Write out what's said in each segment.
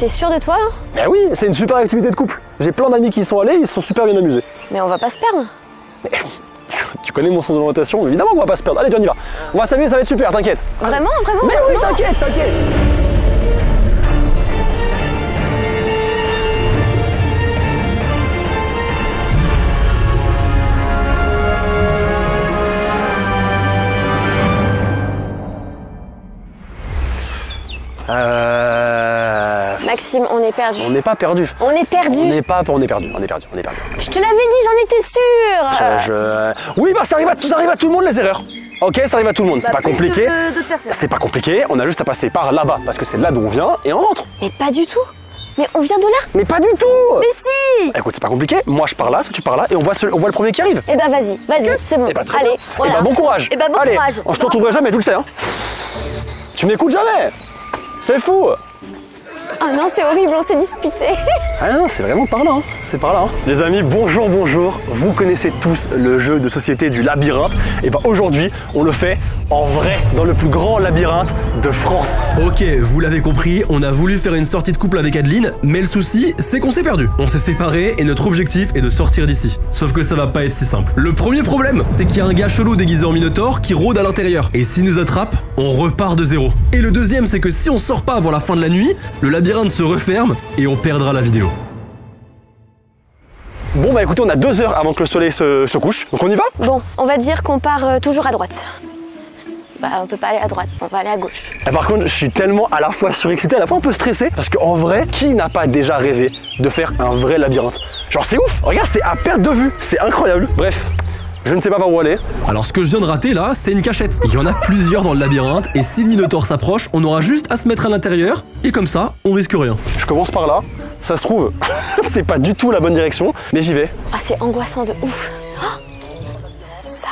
T'es sûr de toi là? Ben oui, c'est une super activité de couple. J'ai plein d'amis qui y sont allés, ils se sont super bien amusés. Mais on va pas se perdre. Mais, tu connais mon sens de l'orientation, évidemment qu'on va pas se perdre. Allez, viens, on y va. On va s'amuser, ça va être super, t'inquiète. Vraiment? Mais oui, t'inquiète, t'inquiète. Maxime, on est perdu. On n'est pas perdu. On est perdu. On est perdu. Je te l'avais dit, j'en étais sûre. Oui, bah ça arrive à tout le monde les erreurs. Ok, ça arrive à tout le monde, c'est Bah, pas compliqué. d'autres personnes. C'est pas compliqué, on a juste à passer par là-bas, parce que c'est là d'où on vient, et on rentre. Mais pas du tout. Mais on vient de là. Mais pas du tout. Mais si. Écoute, c'est pas compliqué, moi je pars là, toi tu pars là, et on voit le premier qui arrive. Eh ben vas-y, c'est bon. Eh ben, très Allez, bien. voilà. Eh ben bon courage. Eh ben bon Allez, courage. je te retrouverai jamais, tu le sais. Hein. Tu m'écoutes jamais. C'est fou. Ah non, c'est horrible, on s'est disputé. Ah non, c'est vraiment par là, hein. C'est par là. Hein. Les amis, bonjour. Vous connaissez tous le jeu de société du labyrinthe. Et bah aujourd'hui, on le fait en vrai, dans le plus grand labyrinthe de France. Ok, vous l'avez compris, on a voulu faire une sortie de couple avec Adeline, mais le souci, c'est qu'on s'est perdu. On s'est séparés et notre objectif est de sortir d'ici. Sauf que ça va pas être si simple. Le premier problème, c'est qu'il y a un gars chelou déguisé en Minotaure qui rôde à l'intérieur. Et s'il nous attrape, on repart de zéro. Et le deuxième, c'est que si on sort pas avant la fin de la nuit, le labyrinthe se referme et on perdra la vidéo. Bon bah écoutez, on a 2 heures avant que le soleil se couche, donc on y va? Bon, on va dire qu'on part toujours à droite. Bah on peut pas aller à droite, on va aller à gauche. Et par contre, je suis tellement à la fois surexcité, à la fois un peu stressé, parce qu'en vrai, qui n'a pas déjà rêvé de faire un vrai labyrinthe? Genre c'est ouf, regarde, c'est à perte de vue, c'est incroyable. Bref, je ne sais pas par où aller. Alors ce que je viens de rater là, c'est une cachette. Il y en a plusieurs dans le labyrinthe et si le Minotaure s'approche, on aura juste à se mettre à l'intérieur et comme ça, on risque rien. Je commence par là, ça se trouve, c'est pas du tout la bonne direction, mais j'y vais. Ah c'est angoissant de ouf. Oh, ça,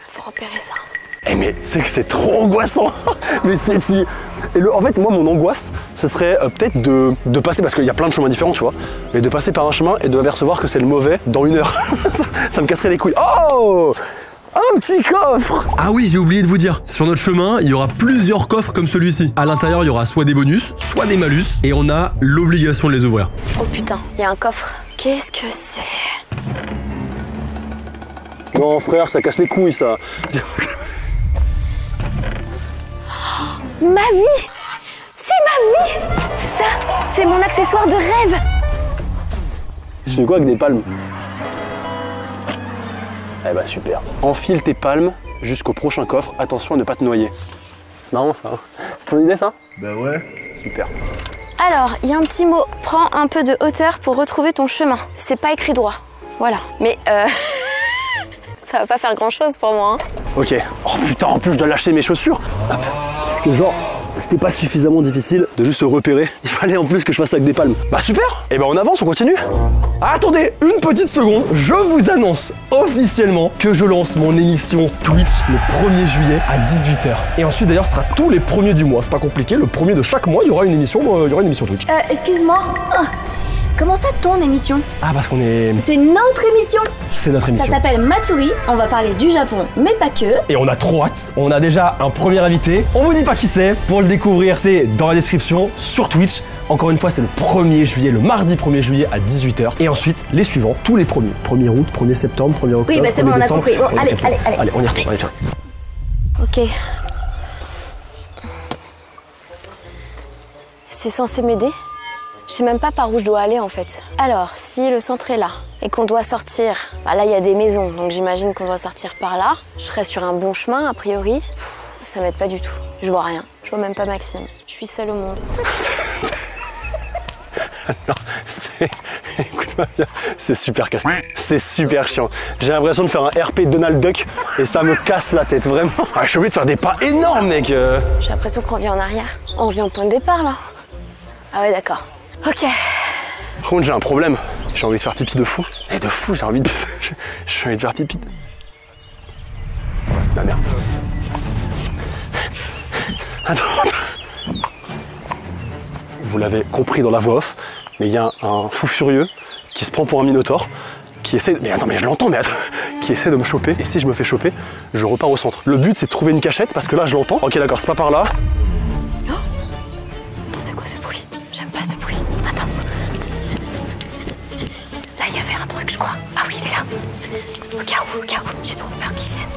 faut repérer ça. Eh mais c'est que c'est trop angoissant. Mais c'est si. Et en fait, moi, mon angoisse, ce serait peut-être de passer, parce qu'il y a plein de chemins différents, tu vois, mais de passer par un chemin et de m'apercevoir que c'est le mauvais dans 1 heure. ça me casserait les couilles. Oh, un petit coffre. Ah oui, j'ai oublié de vous dire, sur notre chemin, il y aura plusieurs coffres comme celui-ci. À l'intérieur, il y aura soit des bonus, soit des malus, et on a l'obligation de les ouvrir. Oh putain, il y a un coffre. Qu'est-ce que c'est? Non, frère, ça casse les couilles, ça. Ma vie! C'est ma vie! Ça, c'est mon accessoire de rêve! Je fais quoi avec des palmes? Eh bah super. Enfile tes palmes jusqu'au prochain coffre. Attention à ne pas te noyer. C'est marrant ça. Hein, c'est ton idée ça? Bah ouais. Super. Alors, il y a un petit mot. Prends un peu de hauteur pour retrouver ton chemin. C'est pas écrit droit. Voilà. Mais ça va pas faire grand chose pour moi. Hein. Ok. Oh putain, en plus je dois lâcher mes chaussures. Hop. Parce que genre, c'était pas suffisamment difficile de juste se repérer. Il fallait en plus que je fasse avec des palmes. Bah super. Et ben on avance, on continue. Attendez une petite seconde, je vous annonce officiellement que je lance mon émission Twitch le 1er juillet à 18h. Et ensuite d'ailleurs ce sera tous les premiers du mois, c'est pas compliqué, le premier de chaque mois il y aura une émission Twitch. Excuse-moi. Comment ça, ton émission? Ah parce qu'on est... C'est notre émission. C'est notre émission. Ça s'appelle Matsuri, on va parler du Japon, mais pas que. Et on a trop hâte, on a déjà un premier invité. On vous dit pas qui c'est, pour le découvrir c'est dans la description sur Twitch. Encore une fois c'est le 1er juillet, le mardi 1er juillet à 18h. Et ensuite les suivants, tous les premiers. 1er août, 1er septembre, 1er octobre, Oui bah c'est bon, on a compris. Bon, allez, Allez, on y retourne, allez, ciao. Ok. C'est censé m'aider? Je sais même pas par où je dois aller en fait. Alors, si le centre est là et qu'on doit sortir, bah là il y a des maisons, donc j'imagine qu'on doit sortir par là. Je serai sur un bon chemin a priori. Ça m'aide pas du tout. Je vois rien. Je vois même pas Maxime. Je suis seule au monde. Non, écoute-moi bien, c'est super casse. C'est super chiant. J'ai l'impression de faire un RP Donald Duck et ça me casse la tête, vraiment. Ah, je suis obligé de faire des pas énormes, mec. J'ai l'impression qu'on revient en arrière. On revient au point de départ là. Ah ouais, d'accord. Ok. Par contre, j'ai un problème. J'ai envie de faire pipi de fou. Et de fou, j'ai envie de faire pipi. La merde. Attends. Vous l'avez compris dans la voix off, mais il y a un fou furieux qui se prend pour un minotaure, qui essaie... Mais attends, mais je l'entends, mais attends... Qui essaie de me choper, et si je me fais choper, je repars au centre. Le but, c'est de trouver une cachette, parce que là, je l'entends. Ok, d'accord, c'est pas par là. il y avait un truc, je crois. Ah oui, il est là. Au cas où. J'ai trop peur qu'il vienne.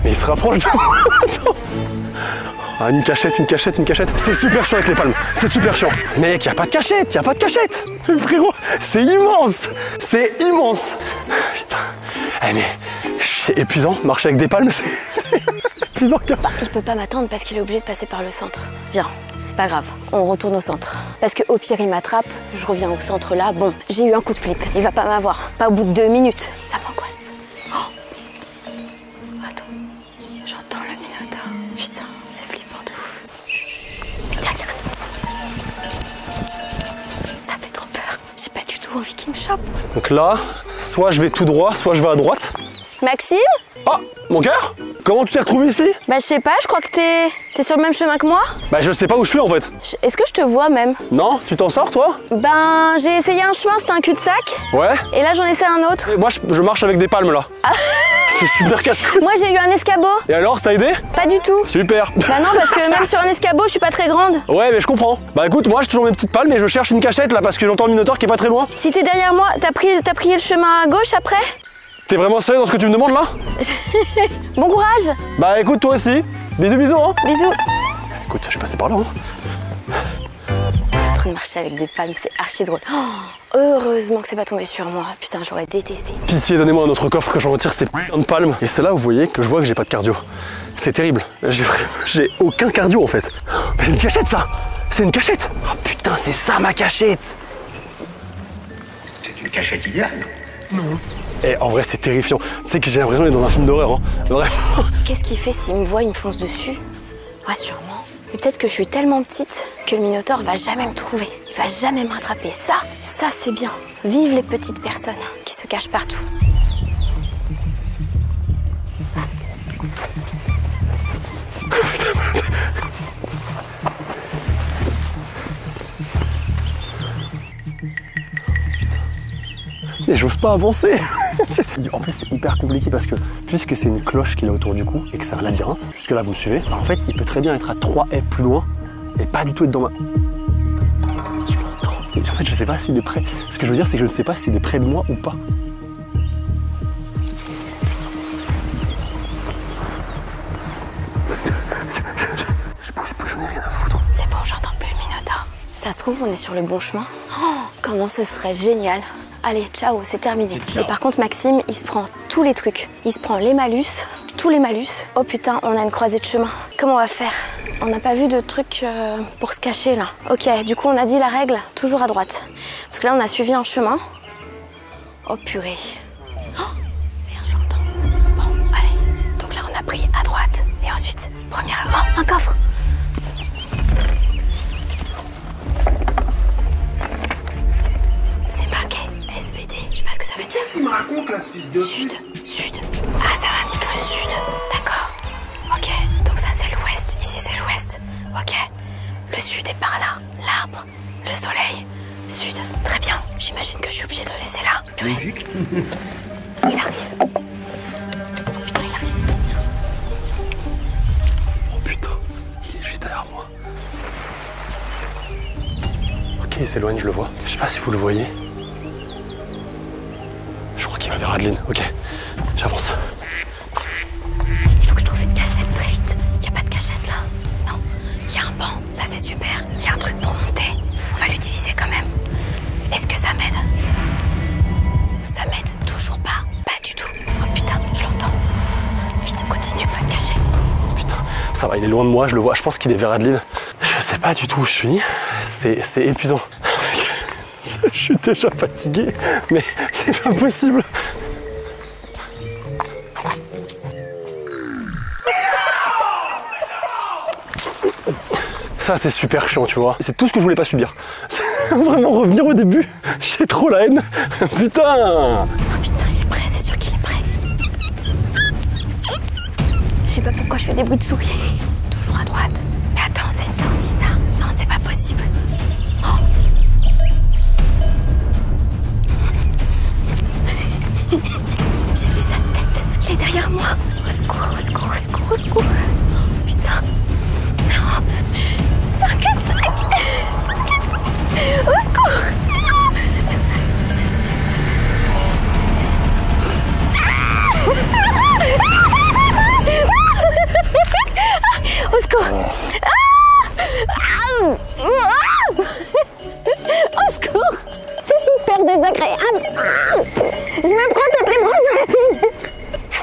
Mais il se rapproche de moi. Ah, une cachette. C'est super chiant avec les palmes. C'est super chiant. Mec, y a pas de cachette. Frérot, c'est immense. Putain. Eh mais, c'est épuisant. Marcher avec des palmes, c'est épuisant. Bah, il peut pas m'attendre parce qu'il est obligé de passer par le centre. Viens, c'est pas grave. On retourne au centre. Parce que au pire, il m'attrape. Je reviens au centre là. Bon, j'ai eu un coup de flip. Il va pas m'avoir. Pas au bout de 2 minutes. Ça m'angoisse. Attends. J'entends le Minotaure. Putain, c'est flippant de ouf. Regarde. Ça fait trop peur. J'ai pas du tout envie qu'il me chope. Donc là, soit je vais tout droit, soit je vais à droite. Maxime? Ah, mon cœur? Comment tu t'es retrouvé ici? Bah je sais pas, je crois que t'es sur le même chemin que moi. Bah je sais pas où je suis en fait. Est-ce que je te vois même? Non, tu t'en sors toi? Ben j'ai essayé un chemin, c'était un cul-de-sac. Ouais. Et là j'en essaie un autre. Et moi je marche avec des palmes là. Ah. C'est super casse-couille. Moi j'ai eu un escabeau. Et alors, ça t'a aidé? Pas du tout. Super. Bah non, parce que même sur un escabeau, je suis pas très grande. Ouais, mais je comprends. Bah écoute, moi j'ai toujours mes petites palmes et je cherche une cachette là parce que j'entends le Minotaure qui est pas très loin. Si t'es derrière moi, t'as pris le chemin à gauche après? T'es vraiment sérieux dans ce que tu me demandes là? Bon courage. Bah écoute, toi aussi. Bisous hein. Bisous. Écoute, je vais passer par là hein. En train de marcher avec des palmes, c'est archi drôle. Oh, heureusement que c'est pas tombé sur moi. Putain, j'aurais détesté. Pitié, donnez-moi un autre coffre que je retire ces putains de palmes. Et c'est là où vous voyez que je vois que j'ai pas de cardio. C'est terrible. J'ai aucun cardio en fait. Mais c'est une cachette ça. C'est une cachette. Oh putain, c'est ça ma cachette. C'est une cachette idéale. Non. Et en vrai, c'est terrifiant. Tu sais que j'ai l'impression d'être dans un film d'horreur. Hein. Vraiment. Qu'est-ce qu'il fait s'il me voit, il me fonce dessus? Ouais, sûrement. Mais peut-être que je suis tellement petite que le Minotaure va jamais me trouver. Il va jamais me rattraper. Ça c'est bien. Vive les petites personnes qui se cachent partout. Et j'ose pas avancer. En plus c'est hyper compliqué parce que puisque c'est une cloche qu'il a autour du cou et que c'est un labyrinthe, jusque là vous me suivez, alors en fait il peut très bien être à 3 haies plus loin et pas du tout être dans ma... Je l'entends. En fait je sais pas s'il est près. Ce que je veux dire c'est que je ne sais pas s'il est près de moi ou pas. Je bouge plus, j'en ai rien à foutre. C'est bon, j'entends plus le Minotaure. Ça se trouve, on est sur le bon chemin. Oh, comment ce serait génial. Allez, ciao, c'est terminé. Et par contre, Maxime, il se prend tous les trucs. Il se prend les malus, tous les malus. Oh putain, on a une croisée de chemin. Comment on va faire? On n'a pas vu de truc pour se cacher là. Ok, du coup, on a dit la règle, toujours à droite. Parce que là, on a suivi un chemin. Oh purée. Oh, merde, j'entends. Bon, allez. Donc là, on a pris à droite. Et ensuite, première... Oh, un coffre. C'est marqué SVD. Je sais pas ce que ça veut dire. Qu'est-ce qu'il me raconte là, ce fils de... Sud. Ah, ça indique le sud. D'accord. Ok, donc ça c'est l'ouest. Ici c'est l'ouest. Ok. Le sud est par là. L'arbre, le soleil. Sud. Très bien. J'imagine que je suis obligée de le laisser là. Logique. Il arrive. Oh putain, il arrive. Oh putain, il est juste derrière moi. Ok, il s'éloigne, je le vois. Je sais pas si vous le voyez. Je crois qu'il va vers Adeline. Ok, j'avance. Il faut que je trouve une cachette très vite. Y a pas de cachette là. Non. Y a un banc, ça c'est super. Y a un truc pour monter. On va l'utiliser quand même. Est-ce que ça m'aide? Ça m'aide toujours pas. Pas du tout. Oh putain, je l'entends. Vite, continue, faut se cacher. Putain, ça va, il est loin de moi, je le vois. Je pense qu'il est vers Adeline. Je sais pas du tout où je suis. C'est épuisant. Je suis déjà fatigué, mais c'est pas possible. Ça, c'est super chiant, tu vois. C'est tout ce que je voulais pas subir. Vraiment revenir au début. J'ai trop la haine. Putain. Oh putain, il est prêt, c'est sûr qu'il est prêt. Je sais pas pourquoi je fais des bruits de souris. Toujours à droite. Mais attends, c'est une sortie ça. Non, c'est pas possible. Oh. J'ai vu sa tête. Il est derrière moi. Au secours, au secours, au secours, au secours. Oh, putain. Non. C'est un cul-de-sac. C'est un cul-de-sac. Au secours.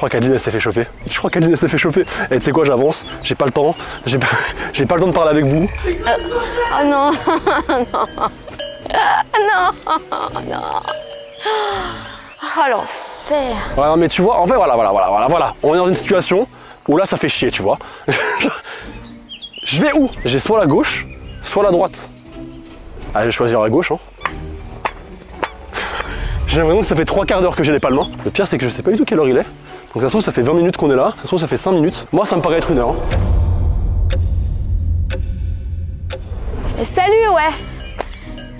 crois qu'Adeline elle s'est fait choper. Je crois qu'Adeline elle s'est fait choper. Et tu sais quoi, j'avance, j'ai pas le temps. J'ai pas le temps de parler avec vous. Oh non, non. Non, non. Oh l'enfer. Ouais, non, mais tu vois, en fait, voilà. On est dans une situation où là, ça fait chier, tu vois. Je vais où? J'ai soit la gauche, soit la droite. Allez, je vais choisir la gauche. Hein. J'ai l'impression que ça fait 3 quarts d'heure que j'ai les palmes. Le pire, c'est que je sais pas du tout quelle heure il est. Donc, ça se trouve, ça fait 20 minutes qu'on est là. Ça se trouve, ça fait 5 minutes. Moi, ça me paraît être 1 heure. Hein. Et salut, ouais.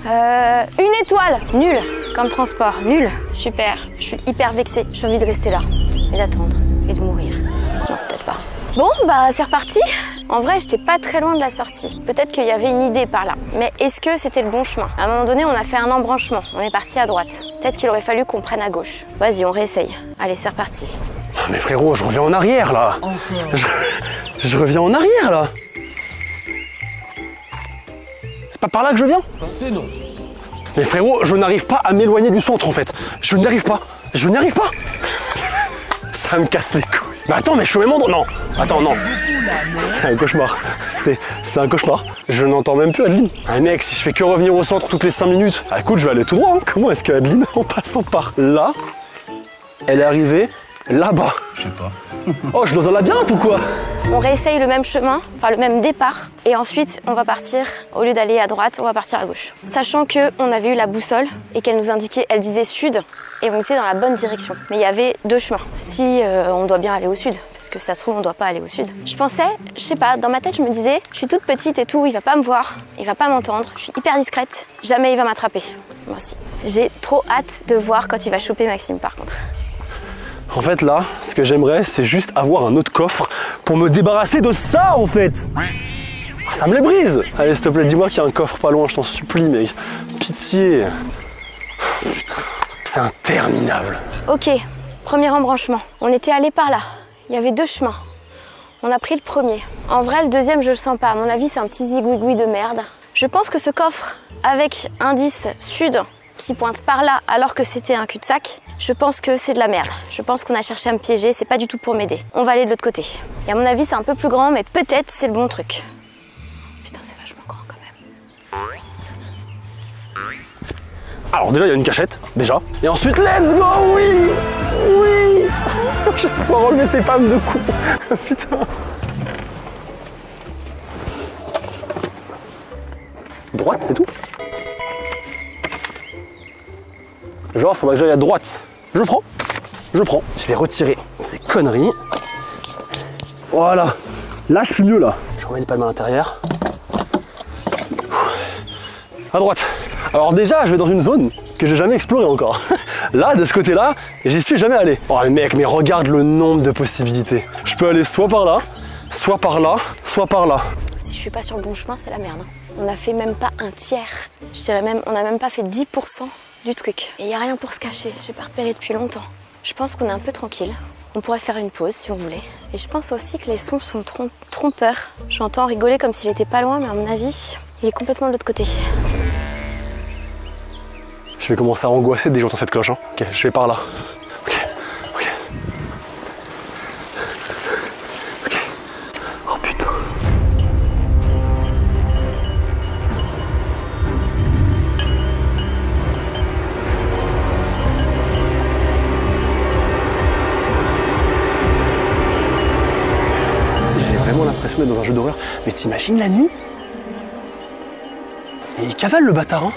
1 étoile. Nul comme transport. Nul. Super. Je suis hyper vexée. J'ai envie de rester là et d'attendre et de mourir. Non, peut-être pas. Bon, bah c'est reparti. En vrai, j'étais pas très loin de la sortie. Peut-être qu'il y avait une idée par là. Mais est-ce que c'était le bon chemin? À un moment donné, on a fait un embranchement. On est parti à droite. Peut-être qu'il aurait fallu qu'on prenne à gauche. Vas-y, on réessaye. Allez, c'est reparti. Mais frérot, je reviens en arrière là. Je reviens en arrière là. C'est pas par là que je viens? C'est non. Mais frérot, je n'arrive pas à m'éloigner du centre en fait. Je n'y arrive pas. Je n'y arrive pas. Ça me casse les couilles. Mais attends, mais je suis au même endroit. Non. Attends, non. C'est un cauchemar. C'est un cauchemar. Je n'entends même plus Adeline. Ah mec, si je fais que revenir au centre toutes les 5 minutes, ah, écoute, je vais aller tout droit. Hein. Comment est-ce que Adeline, en passant par là, elle est arrivée là-bas? Je sais pas. Oh, je suis dans un labyrinthe ou quoi? On réessaye le même chemin, enfin le même départ, et ensuite on va partir, au lieu d'aller à droite, on va partir à gauche. Sachant qu'on avait eu la boussole et qu'elle nous indiquait, elle disait sud, et on était dans la bonne direction. Mais il y avait 2 chemins. Si on doit bien aller au sud, parce que ça se trouve on doit pas aller au sud. Je pensais, je sais pas, dans ma tête je me disais, je suis toute petite et tout, il va pas me voir, il va pas m'entendre, je suis hyper discrète, jamais il va m'attraper. Moi aussi. J'ai trop hâte de voir quand il va choper Maxime par contre. En fait là, ce que j'aimerais, c'est juste avoir un autre coffre pour me débarrasser de ça en fait. Ah, ça me les brise. Allez s'il te plaît, dis-moi qu'il y a un coffre pas loin, je t'en supplie mec. Pitié. Putain, c'est interminable. Ok, premier embranchement. On était allé par là. Il y avait 2 chemins. On a pris le premier. En vrai, le deuxième, je le sens pas. À mon avis, c'est un petit zigouigoui de merde. Je pense que ce coffre, avec indice sud, qui pointe par là alors que c'était un cul-de-sac, je pense que c'est de la merde. Je pense qu'on a cherché à me piéger, c'est pas du tout pour m'aider. On va aller de l'autre côté. Et à mon avis, c'est un peu plus grand, mais peut-être c'est le bon truc. Putain, c'est vachement grand quand même. Alors déjà, il y a une cachette, déjà. Et ensuite, let's go, oui. Oui. Je vais pouvoir enlever ces femmes de coups. Putain. Droite, c'est tout. Genre, faudrait que j'aille à droite. Je prends. Je vais retirer ces conneries. Voilà. Là, je suis mieux, là. Je remets les palmes à l'intérieur. À droite. Alors déjà, je vais dans une zone que j'ai jamais explorée encore. Là, de ce côté-là, j'y suis jamais allé. Oh mec, mais regarde le nombre de possibilités. Je peux aller soit par là, soit par là, soit par là. Si je suis pas sur le bon chemin, c'est la merde. On a fait même pas un tiers. Je dirais même, on a même pas fait 10% du truc. Et il n'y a rien pour se cacher, j'ai pas repéré depuis longtemps. Je pense qu'on est un peu tranquille. On pourrait faire une pause si on voulait. Et je pense aussi que les sons sont trompeurs. J'entends rigoler comme s'il était pas loin, mais à mon avis, il est complètement de l'autre côté. Je vais commencer à angoisser dès que j'entends cette cloche. Hein. Ok, je vais par là. Ok. Oh putain. J'ai vraiment l'impression d'être dans un jeu d'horreur. Mais t'imagines la nuit? Et il cavale le bâtard, hein.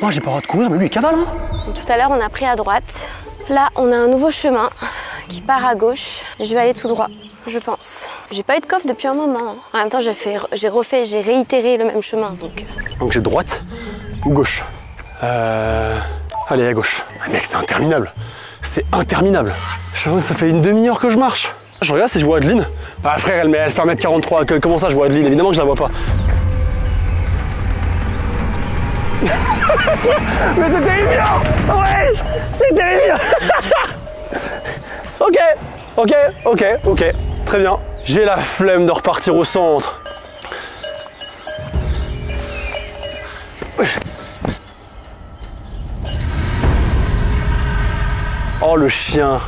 Moi j'ai pas le droit de courir, mais lui il cavale, hein. Tout à l'heure, on a pris à droite. Là, on a un nouveau chemin qui part à gauche. Je vais aller tout droit, je pense. J'ai pas eu de coffre depuis un moment. En même temps, j'ai réitéré le même chemin, donc... Donc j'ai droite ou gauche? Allez, à gauche. Ah, mec, c'est interminable. C'est interminable. J'avoue que ça fait une demi-heure que je marche. Je regarde si je vois Adeline. Ah frère, elle fait 1m43. Comment ça, je vois Adeline? Évidemment que je la vois pas. Mais c'est terrifiant! Ouais! C'est terrifiant! Ok. Très bien. J'ai la flemme de repartir au centre. Oh le chien!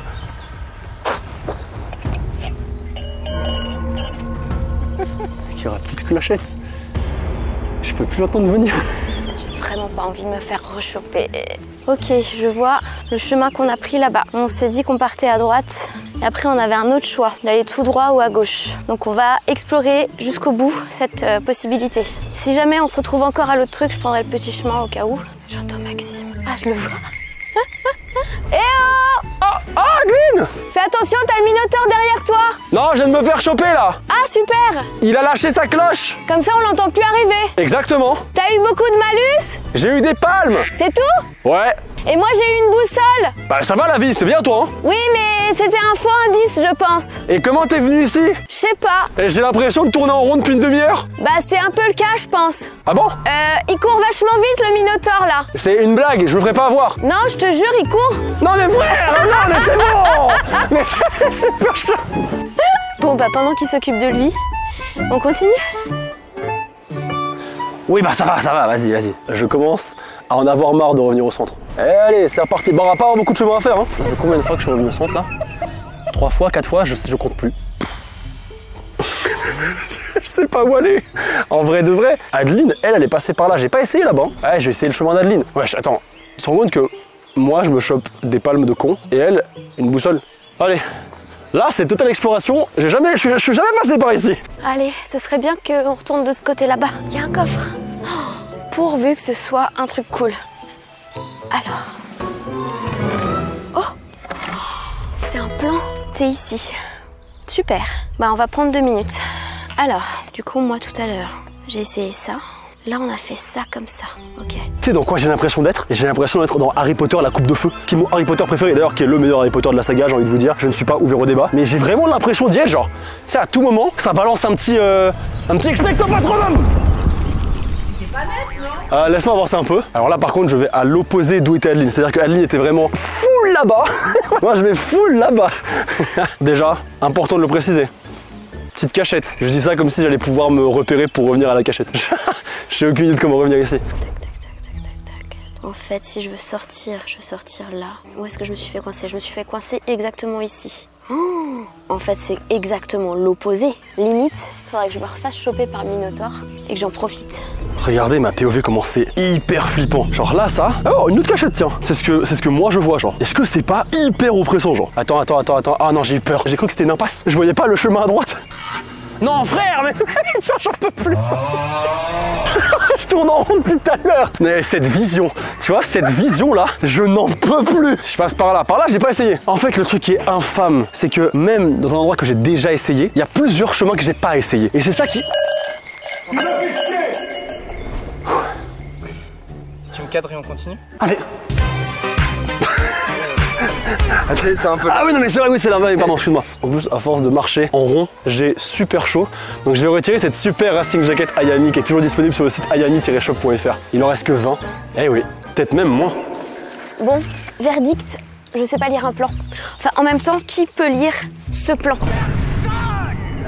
cette clochette. Je peux plus l'entendre venir. J'ai vraiment pas envie de me faire rechoper. Ok, je vois le chemin qu'on a pris là-bas. On s'est dit qu'on partait à droite. Et après, on avait un autre choix, d'aller tout droit ou à gauche. Donc on va explorer jusqu'au bout cette possibilité. Si jamais on se retrouve encore à l'autre truc, je prendrai le petit chemin au cas où. J'entends Maxime. Ah, je le vois. Eh oh! Ah, Adeline! Fais attention, t'as le Minotaure derrière toi! Non, je viens de me faire choper là! Ah, super! Il a lâché sa cloche! Comme ça, on l'entend plus arriver. Exactement! T'as eu beaucoup de malus? J'ai eu des palmes! C'est tout? Ouais! Et moi, j'ai eu une boussole! Bah ça va la vie, c'est bien toi, hein? Oui, mais c'était un faux indice, je pense. Et comment t'es venu ici? Je sais pas. Et j'ai l'impression de tourner en rond depuis une demi-heure. Bah, c'est un peu le cas, je pense. Ah bon? Il court vachement vite, le Minotaure, là. C'est une blague, je me ferai pas avoir. Non, je te jure, il court. Non mais frère, non mais c'est bon. Mais c'est super chaud. Bon, bah, pendant qu'il s'occupe de lui, on continue? Oui bah ça va, vas-y. Je commence à en avoir marre de revenir au centre. Allez, c'est reparti. Bon, on va pas avoir beaucoup de chemin à faire, hein. Ça fait combien de fois que je suis revenu au centre, là? 3 fois, 4 fois, je compte plus. Je sais pas où aller. En vrai de vrai, Adeline, elle est passée par là. J'ai pas essayé là-bas. Ouais, je vais essayer le chemin d'Adeline. Wesh, attends. Tu te rends compte que moi, je me chope des palmes de con et elle, une boussole. Allez. Là, c'est totale exploration. Je suis jamais passé par ici. Allez, ce serait bien qu'on retourne de ce côté là-bas. Il y a un coffre. Oh, pourvu que ce soit un truc cool. Alors. Oh, c'est un plan. T'es ici. Super. Bah, on va prendre 2 minutes. Alors, du coup, moi, tout à l'heure, j'ai essayé ça. Là, on a fait ça comme ça. Ok. Tu sais dans quoi j'ai l'impression d'être? J'ai l'impression d'être dans Harry Potter, la coupe de feu, qui est mon Harry Potter préféré, d'ailleurs, qui est le meilleur Harry Potter de la saga, j'ai envie de vous dire. Je ne suis pas ouvert au débat, mais j'ai vraiment l'impression d'y être, genre. C'est à tout moment, ça balance un petit expecto patronum. Laisse-moi avancer un peu. Alors là, par contre, je vais à l'opposé d'où était Adeline. C'est-à-dire que Adeline était vraiment full là-bas. Moi, je vais full là-bas. Déjà, important de le préciser. Petite cachette. Je dis ça comme si j'allais pouvoir me repérer pour revenir à la cachette. J'ai aucune idée de comment revenir ici. En fait, si je veux sortir là. Où est-ce que je me suis fait coincer? Je me suis fait coincer exactement ici. Oh, en fait, c'est exactement l'opposé. Limite, il faudrait que je me refasse choper par le Minotaure et que j'en profite. Regardez ma POV comment c'est hyper flippant. Genre là, ça. Oh, une autre cachette, tiens. C'est ce que moi je vois, genre. Est-ce que c'est pas hyper oppressant, genre? Attends. Ah non, j'ai eu peur. J'ai cru que c'était une impasse. Je voyais pas le chemin à droite. Non, frère, mais ça, j'en peux plus. Je tourne en rond depuis tout à l'heure. Mais cette vision, tu vois, cette vision-là, je n'en peux plus. Je passe par là. Par là, j'ai pas essayé. En fait, le truc qui est infâme, c'est que même dans un endroit que j'ai déjà essayé, il y a plusieurs chemins que j'ai pas essayé. Et c'est ça qui... Tu me cadres et on continue? Allez. C'est un peu... Ah oui, non mais c'est vrai, oui, c'est là, pardon, excuse-moi. En plus, à force de marcher en rond, j'ai super chaud. Donc je vais retirer cette super racing jacket Ayami qui est toujours disponible sur le site ayami-shop.fr. Il en reste que 20. Eh oui, peut-être même moins. Bon, verdict, je sais pas lire un plan. Enfin, en même temps, qui peut lire ce plan?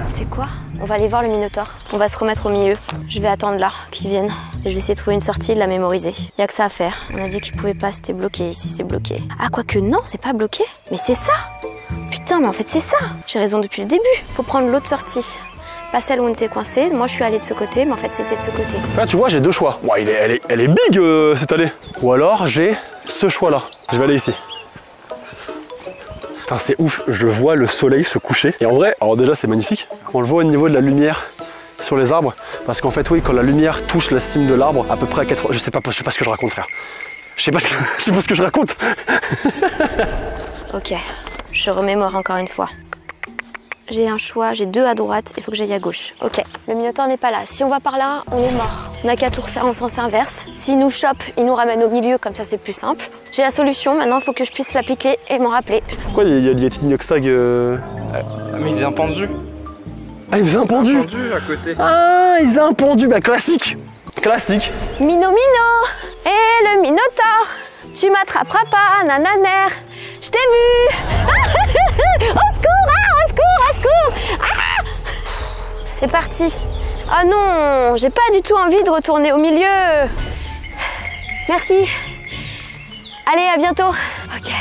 C'est quoi? On va aller voir le Minotaure. On va se remettre au milieu. Je vais attendre là, qu'ils viennent. Et je vais essayer de trouver une sortie et de la mémoriser. Y a que ça à faire. On a dit que je pouvais pas, c'était bloqué. Ici, c'est bloqué. Ah, quoique non, c'est pas bloqué. Mais c'est ça! Putain, mais en fait, c'est ça! J'ai raison depuis le début. Faut prendre l'autre sortie. Pas celle où on était coincé. Moi, je suis allée de ce côté, mais en fait, c'était de ce côté. Là, tu vois, j'ai 2 choix. Ouais, elle est big, cette allée. Ou alors, j'ai ce choix-là. Je vais aller ici. Putain, c'est ouf, je vois le soleil se coucher. Et en vrai, alors déjà c'est magnifique, on le voit au niveau de la lumière sur les arbres. Parce qu'en fait, oui, quand la lumière touche la cime de l'arbre, à peu près à 4... Je sais pas ce que je raconte, frère. Je sais pas ce que je raconte. Ok, je remémore encore une fois. J'ai un choix, j'ai 2 à droite, il faut que j'aille à gauche. Ok, le Minotaure n'est pas là. Si on va par là, on est mort. On n'a qu'à tout refaire en sens inverse. S'il nous chope, il nous ramène au milieu, comme ça c'est plus simple. J'ai la solution, maintenant il faut que je puisse l'appliquer et m'en rappeler. Pourquoi il y a Tiny Oxtag Mais il faisait un pendu. Ah, il faisait un pendu. Un pendu à côté. Ah, il faisait un pendu, bah classique. Classique. Mino, et le Minotaure, tu m'attraperas pas, nananer. Je t'ai vu. Au secours, au secours, au secours. Ah, c'est parti. Ah non, j'ai pas du tout envie de retourner au milieu. Merci. Allez, à bientôt. Ok.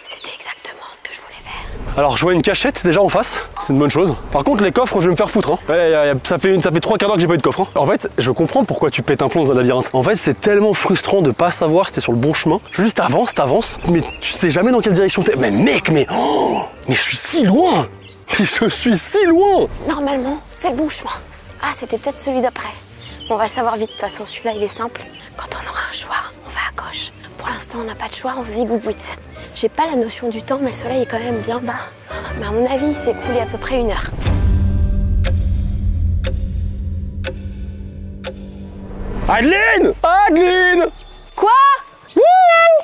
C'était exactement ce que je voulais faire. Alors je vois une cachette déjà en face, c'est une bonne chose. Par contre les coffres je vais me faire foutre hein. Ouais, ça fait 3 quarts d'heure que j'ai pas eu de coffre hein. En fait je comprends pourquoi tu pètes un plomb dans un labyrinthe. En fait c'est tellement frustrant de pas savoir si t'es sur le bon chemin. Juste t'avances, mais tu sais jamais dans quelle direction t'es. Mais mec, mais je suis si loin. Je suis si loin. Normalement, c'est le bon chemin. Ah, c'était peut-être celui d'après. Bon, on va le savoir vite, de toute façon, celui-là, il est simple. Quand on aura un choix, on va à gauche. Pour l'instant, on n'a pas de choix, on zigouboute. J'ai pas la notion du temps, mais le soleil est quand même bien bas. Mais à mon avis, il s'est écoulé à peu près 1 heure. Adeline! Adeline! Quoi?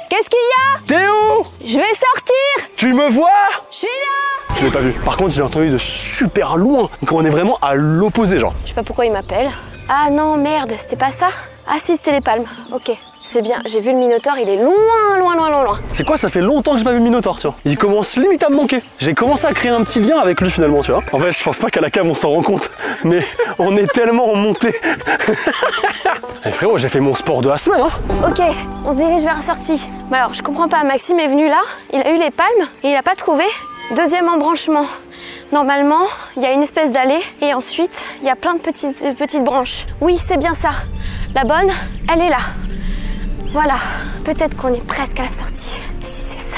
Qu'est-ce qu'il y a? T'es où? Je vais sortir! Tu me vois? Je suis là! Je l'ai pas vu. Par contre, j'ai entendu de super loin. Donc on est vraiment à l'opposé, genre. Je sais pas pourquoi il m'appelle. Ah non, merde, c'était pas ça? Ah si, c'était les palmes. Ok, c'est bien. J'ai vu le Minotaure, il est loin. C'est quoi? Ça fait longtemps que j'ai pas vu le Minotaure, tu vois. Il commence limite à me manquer. J'ai commencé à créer un petit lien avec lui finalement, tu vois. En fait, je pense pas qu'à la cave on s'en rend compte, mais on est tellement en montée. Et frérot, j'ai fait mon sport de la semaine, hein. Ok, on se dirige vers la sortie. Mais alors, je comprends pas, Maxime est venu là, il a eu les palmes et il a pas trouvé. Deuxième embranchement. Normalement, il y a une espèce d'allée et ensuite, il y a plein de petites branches. Oui, c'est bien ça. La bonne, elle est là. Voilà, peut-être qu'on est presque à la sortie. Et si c'est ça,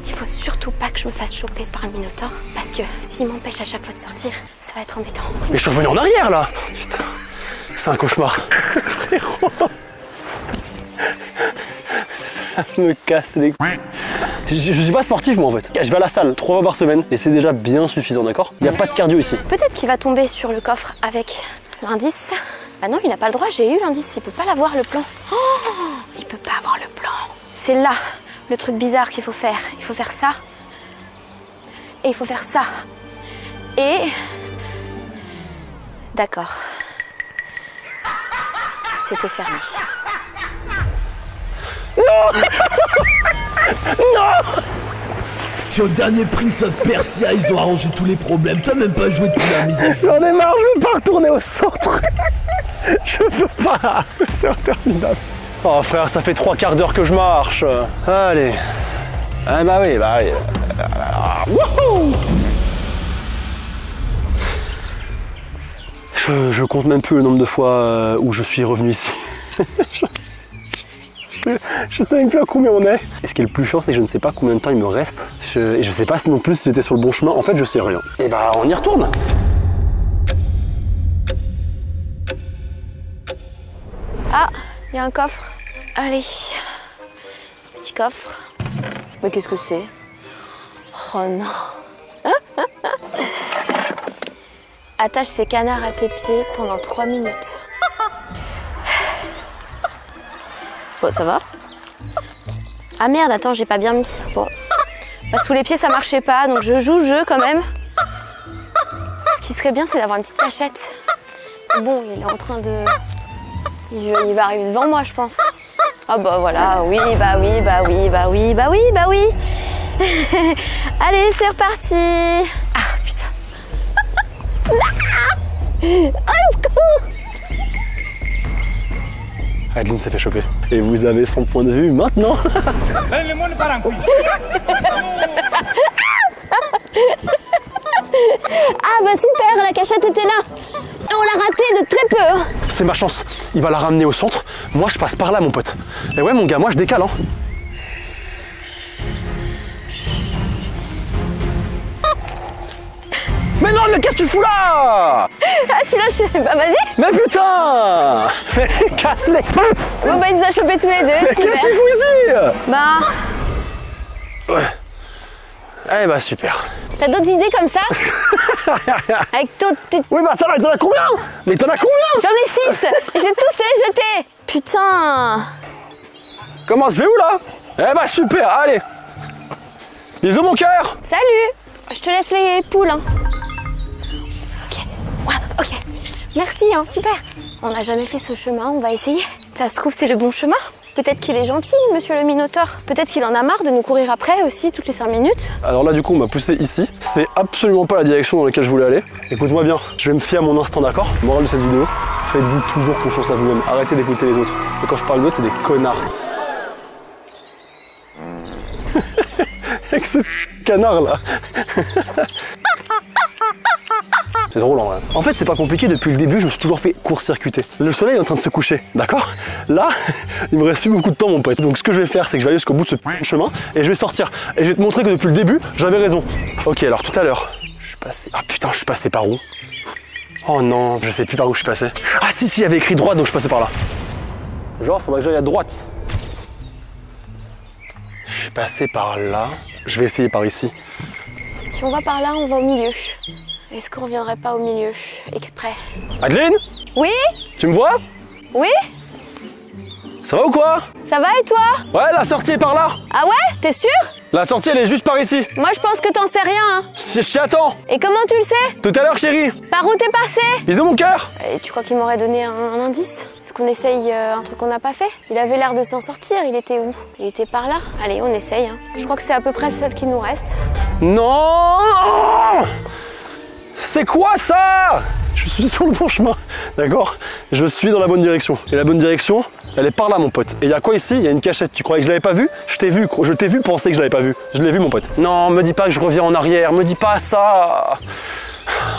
il faut surtout pas que je me fasse choper par le Minotaure parce que s'il m'empêche à chaque fois de sortir, ça va être embêtant. Mais je suis revenu en arrière là. Putain, c'est un cauchemar. Frérot. Ça me casse les couilles. Je suis pas sportif moi en fait. Je vais à la salle 3 fois par semaine et c'est déjà bien suffisant, d'accord? Il n'y a pas de cardio ici. Peut-être qu'il va tomber sur le coffre avec l'indice. Bah non, il n'a pas le droit, j'ai eu l'indice, il peut pas l'avoir le plan. Oh, il peut pas avoir le plan. C'est là le truc bizarre qu'il faut faire. Il faut faire ça. Et il faut faire ça. Et... D'accord. C'était fermé. Non. Non. Sur le dernier Prince of Persia, ils ont arrangé tous les problèmes. T'as même pas joué depuis la mise à jour. J'en ai marre, je veux pas retourner au centre. Je veux pas. C'est interminable. Oh frère, ça fait 3 quarts d'heure que je marche. Allez. Ah bah oui, bah oui. Wouhou. Je compte même plus le nombre de fois où je suis revenu ici. Je sais même plus à combien on est. Et ce qui est le plus chiant, c'est que je ne sais pas combien de temps il me reste. Et je sais pas non plus si j'étais sur le bon chemin. En fait, je sais rien. Et bah, on y retourne. Ah, il y a un coffre. Allez. Petit coffre. Mais qu'est-ce que c'est? Oh non. Attache ces canards à tes pieds pendant 3 minutes. Bon, ça va. Ah merde, attends, j'ai pas bien mis. Bon. Bah, sous les pieds, ça marchait pas, donc je joue le jeu quand même. Ce qui serait bien, c'est d'avoir une petite cachette. Bon, il est en train de... Il va arriver devant moi, je pense. Ah bah voilà, oui, bah oui, bah oui, bah oui, bah oui, bah oui. Allez, c'est reparti. Ah, putain. Au secours. Adeline s'est fait choper. Et vous avez son point de vue maintenant. Ah bah super, la cachette était là. On l'a raté de très peu. Hein. C'est ma chance. Il va la ramener au centre. Moi, je passe par là, mon pote. Et ouais, mon gars, moi, je décale. Hein. Mais non, mais qu'est-ce que tu fous là? Ah, tu lâches. Bah vas-y. Mais putain. Mais casse les... Bon bah, il nous a chopés tous les deux. Mais super. qu'est-ce qu'il fout ici? Bah... Ouais. Eh bah, super. T'as d'autres idées comme ça? Avec toi, Oui, bah ça va, t'en as combien? Mais t'en as combien? J'en ai 6. J'ai tous les jetés. Putain. Comment se fait où là? Eh bah super, allez. Bisous mon cœur. Salut. Je te laisse les poules. Hein. Ok. Ouais, ok. Merci, hein, super. On n'a jamais fait ce chemin, on va essayer. Ça se trouve, c'est le bon chemin. Peut-être qu'il est gentil, monsieur le Minotaure. Peut-être qu'il en a marre de nous courir après aussi, toutes les 5 minutes. Alors là, du coup, on m'a poussé ici. C'est absolument pas la direction dans laquelle je voulais aller. Écoute-moi bien, je vais me fier à mon instinct, d'accord? Morale de cette vidéo, faites-vous toujours confiance à vous-même. Arrêtez d'écouter les autres. Et quand je parle d'autres, c'est des connards. avec ce canard là. C'est drôle en vrai. En fait, c'est pas compliqué, depuis le début, je me suis toujours fait court-circuiter. Le soleil est en train de se coucher, d'accord? Là, il me reste plus beaucoup de temps, mon pote. Donc ce que je vais faire, c'est que je vais aller jusqu'au bout de ce chemin et je vais sortir. Et je vais te montrer que depuis le début, j'avais raison. Ok, alors tout à l'heure, je suis passé... Ah putain, je suis passé par où? Oh non, je sais plus par où je suis passé. Ah si, il y avait écrit droite, donc je passais par là. Genre, faudrait que j'aille à droite. Je suis passé par là. Je vais essayer par ici. Si on va par là, on va au milieu. Est-ce qu'on reviendrait pas au milieu, exprès? Adeline? Oui? Tu me vois? Oui? Ça va ou quoi? Ça va et toi? Ouais, la sortie est par là. Ah ouais? T'es sûr? La sortie, elle est juste par ici. Moi, je pense que t'en sais rien, hein. Je t'y attends. Et comment tu le sais? Tout à l'heure, chérie. Par où t'es passé? Bisous, mon cœur. Et tu crois qu'il m'aurait donné un indice? Est-ce qu'on essaye un truc qu'on n'a pas fait? Il avait l'air de s'en sortir, il était où? Il était par là? Allez, on essaye, hein. Je crois que c'est à peu près le seul qui nous reste. Non! C'est quoi ça? Je suis sur le bon chemin, d'accord? Je suis dans la bonne direction. Et la bonne direction, elle est par là, mon pote. Et il y a quoi ici? Il y a une cachette. Tu croyais que je l'avais pas vue? Je t'ai vu penser que je l'avais pas vue. Je l'ai vu, mon pote. Non, me dis pas que je reviens en arrière. Me dis pas ça.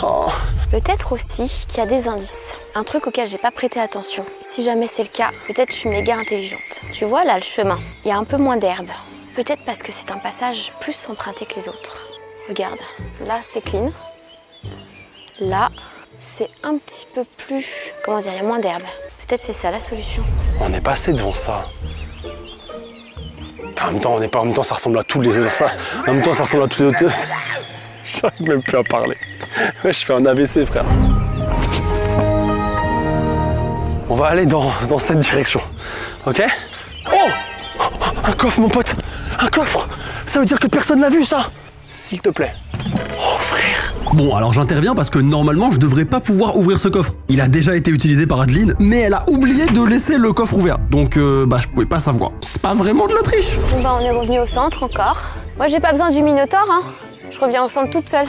Oh. Peut-être aussi qu'il y a des indices. Un truc auquel j'ai pas prêté attention. Si jamais c'est le cas, peut-être je suis méga intelligente. Tu vois là le chemin, il y a un peu moins d'herbe. Peut-être parce que c'est un passage plus emprunté que les autres. Regarde, là c'est clean. Là, c'est un petit peu plus... Comment dire, il y a moins d'herbe. Peut-être c'est ça la solution. On est passé devant ça. En même temps, on n'est pas... En même temps, ça ressemble à tous les autres. Ça. En même temps, ça ressemble à tous les autres. J'arrive même plus à parler. Ouais, je fais un AVC, frère. On va aller dans cette direction. Ok? Oh! Un coffre, mon pote! Un coffre! Ça veut dire que personne l'a vu, ça! S'il te plaît. Oh, frère! Bon, alors j'interviens parce que normalement je devrais pas pouvoir ouvrir ce coffre. Il a déjà été utilisé par Adeline, mais elle a oublié de laisser le coffre ouvert. Donc je pouvais pas savoir. C'est pas vraiment de la triche. Bon bah on est revenu au centre encore. Moi j'ai pas besoin du Minotaure, hein. Je reviens au centre toute seule.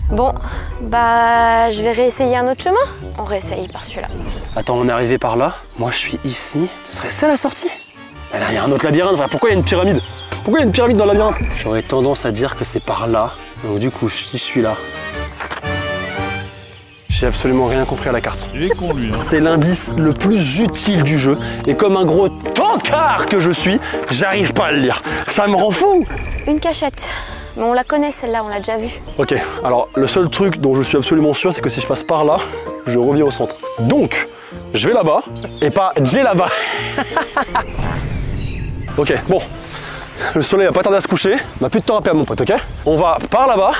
Bon, bah je vais réessayer un autre chemin. On réessaye par celui-là. Attends, on est arrivé par là. Moi je suis ici. Ce serait ça la sortie? Mais là, il y a un autre labyrinthe, frère. Pourquoi il y a une pyramide? Pourquoi il y a une pyramide dans le labyrinthe? J'aurais tendance à dire que c'est par là. Donc du coup, si je suis là... J'ai absolument rien compris à la carte. Il est con, lui. Hein. C'est l'indice le plus utile du jeu. Et comme un gros tocard que je suis, j'arrive pas à le lire. Ça me rend fou. Une cachette. Mais on la connaît celle-là, on l'a déjà vue. Ok, alors le seul truc dont je suis absolument sûr, c'est que si je passe par là, je reviens au centre. Donc, je vais là-bas, et pas j'ai là-bas. Ok, bon. Le soleil va pas tarder à se coucher, on n'a plus de temps à perdre, mon pote, ok? On va par là-bas,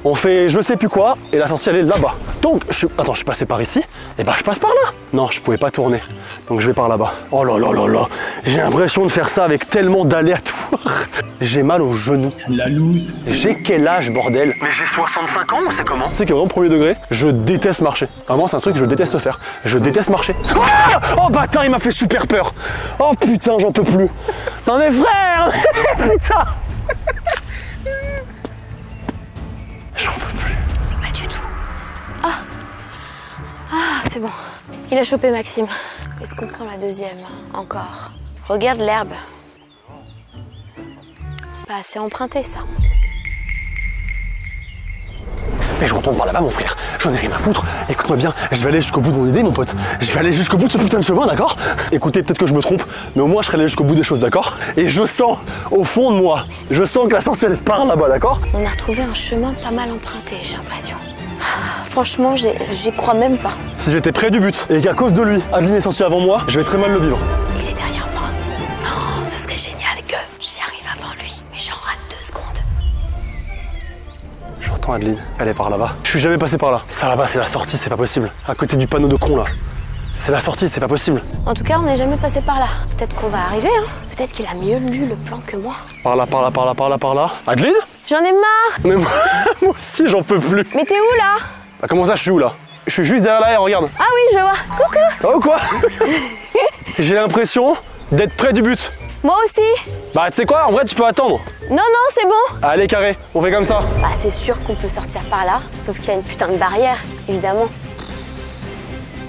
on fait je sais plus quoi, et la sortie elle est là-bas. Donc, attends, je suis passé par ici, et bah je passe par là. Non, je pouvais pas tourner, donc je vais par là-bas. Oh là là là là, j'ai l'impression de faire ça avec tellement d'aléatoires. J'ai mal aux genoux. La loose. J'ai quel âge, bordel? Mais j'ai 65 ans ou c'est comment? Tu sais que vraiment, premier degré, je déteste marcher. Vraiment, c'est un truc que je déteste faire. Je déteste marcher. Ah! Oh bâtard, il m'a fait super peur. Oh putain, j'en peux plus. Non mais frère, putain. J'en peux plus. Pas du tout. Ah, c'est bon. Il a chopé Maxime. Est-ce qu'on prend la deuxième? Encore. Regarde l'herbe. Pas assez emprunté, ça. Mais je retourne par là-bas, mon frère. J'en ai rien à foutre. Écoute-moi bien, je vais aller jusqu'au bout de mon idée, mon pote. Je vais aller jusqu'au bout de ce putain de chemin, d'accord? Écoutez, peut-être que je me trompe, mais au moins je serai allé jusqu'au bout des choses, d'accord? Et je sens, au fond de moi, je sens que la sorcière part là-bas, d'accord? On a retrouvé un chemin pas mal emprunté, j'ai l'impression. Franchement, j'y crois même pas. Si j'étais près du but et qu'à cause de lui, Adeline est sortie avant moi, je vais très mal le vivre. Il est derrière moi. Oh, ce serait génial que j'y arrive avant lui, mais j'en rate 2 secondes. J'entends Adeline, elle est par là-bas. Je suis jamais passé par là. Ça là-bas, c'est la sortie, c'est pas possible. À côté du panneau de con là. C'est la sortie, c'est pas possible. En tout cas, on n'est jamais passé par là. Peut-être qu'on va arriver, hein. Peut-être qu'il a mieux lu le plan que moi. Par là, par là, par là, par là, par là. Adeline? J'en ai marre. Mais moi aussi, j'en peux plus. Mais t'es où là? Bah comment ça, je suis où là? Je suis juste derrière là, regarde. Ah oui, je vois. Coucou. Ça va ou quoi? J'ai l'impression d'être près du but. Moi aussi. Bah tu sais quoi, en vrai tu peux attendre. Non, c'est bon. Allez carré, on fait comme ça. Bah c'est sûr qu'on peut sortir par là, sauf qu'il y a une putain de barrière, évidemment.